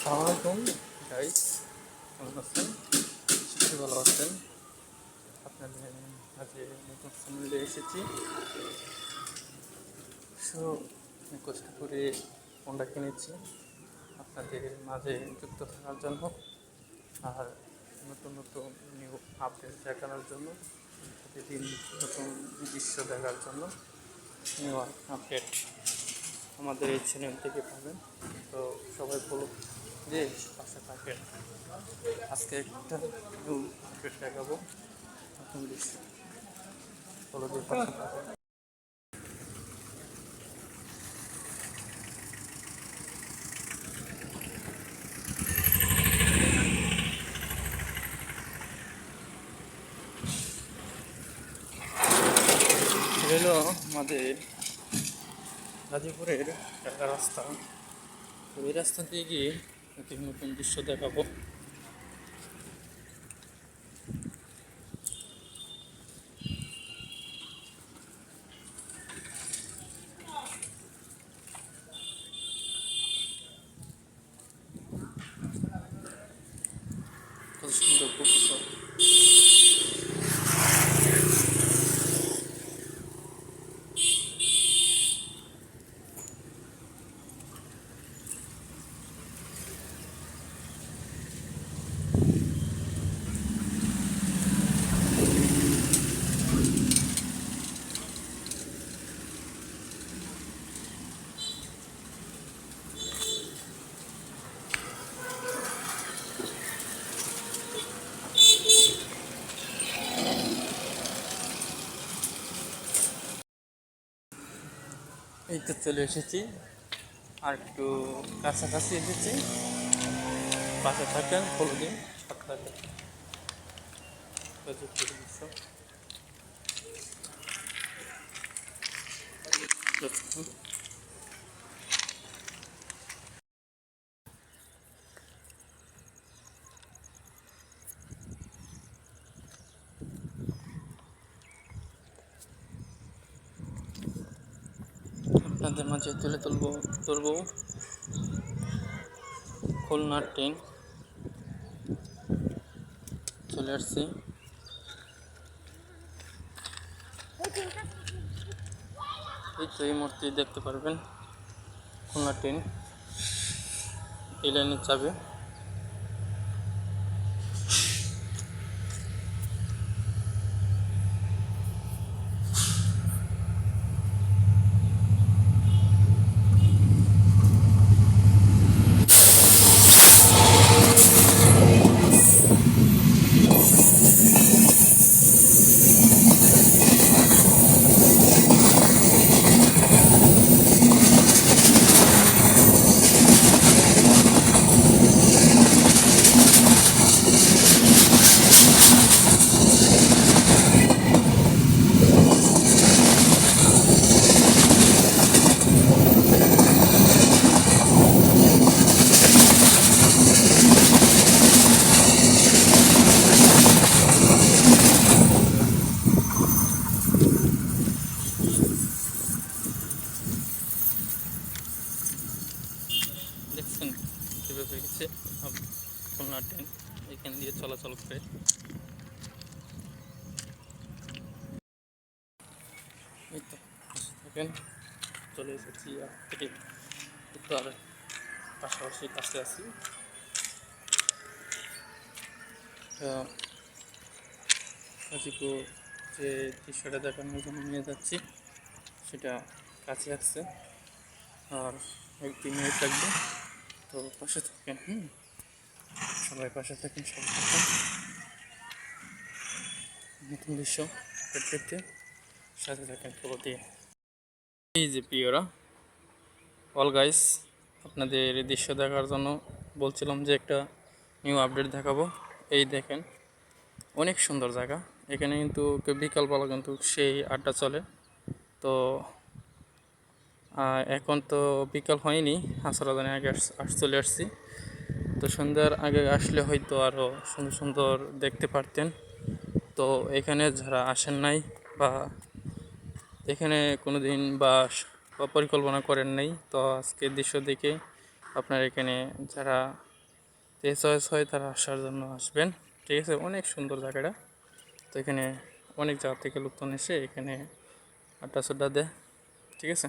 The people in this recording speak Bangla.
আসসালামাইকুম গাইস, কেমন আছেন? সত্যি ভালো আছেন? আপনাদের মাঝে নতুন চ্যানেলে এসেছি। সো আমি কষ্ট করে ফোনটা কিনেছি আপনাদের মাঝে যুক্ত থাকার জন্য, আর নতুন নতুন নিউ আপডেট দেখানোর জন্য, প্রতিদিন নতুন দৃশ্য দেখার জন্য নিউ আপডেট আমাদের এই চ্যানেল থেকে পাবেন। তো সবাই বলুন যে পাশে থাকেন। আজকে একটা নিউ আপডেট দেখাবো, নতুন দৃশ্য। বলো যে পাশে থাকেন। এটা হলো আমাদের গাজীপুরের একটা রাস্তা। তো এই রাস্তা দিয়ে গিয়ে নতুন নতুন দৃশ্য দেখাবো। কত সুন্দর প্রকৃতি। এই তো চলে এসেছি, আর একটু কাছাকাছি এসেছি। পাশে থাকেন, ফলো দিন, সাথে থাকেন। গাজীপুরের দৃশ্য দেখুন। আপনাদের মাঝে তুলে তুলবো খুলনার ট্রেন চলে আসছি। এই তো এই মুহূর্তে দেখতে পারবেন খুলনা ট্রেন এই লাইনে যাবে। দেখছেন কীভাবে গেছে খুলনা ট্রেন এখান দিয়ে চলাচল করে। এই তো দেখেন চলে এসেছি থেকে উত্তর পাশাপাশি কাছে আছি। গাজীপুর যে দৃশ্যটা দেখানোর জন্য নিয়ে যাচ্ছি সেটা কাছে আসছে, আর 1-2 মিনিট লাগবে। তো পাশে থাকেন, সবাই পাশে থাকেন, সবাই থাকেন। নতুন দৃশ্য দেখতে সাথে থাকেন ফলো দিয়ে। এই যে প্রিয়রা অল গাইস, আপনাদের এই দৃশ্য দেখার জন্য বলছিলাম যে একটা নিউ আপডেট দেখাবো। এই দেখেন অনেক সুন্দর জায়গা। এখানে কিন্তু বিকালবেলা কিন্তু সেই আড্ডা চলে। তো এখন তো বিকাল হয়নি, আসর আজানের আগে চলে আসছি। তো সন্ধ্যার আগে আসলে হয়তো আরও সুন্দর সুন্দর দেখতে পারতেন। তো এখানে যারা আসেন নাই বা এখানে কোনো দিন বা পরিকল্পনা করেন নাই, তো আজকের দৃশ্য দেখে আপনার এখানে যারা তো চয়েস হয় তারা আসার জন্য আসবেন। ঠিক আছে, অনেক সুন্দর জায়গাটা। তো এখানে অনেক জায়গা থেকে লোকজন এসে এখানে আড্ডা সাড্ডা দেয়। ঠিক আছে।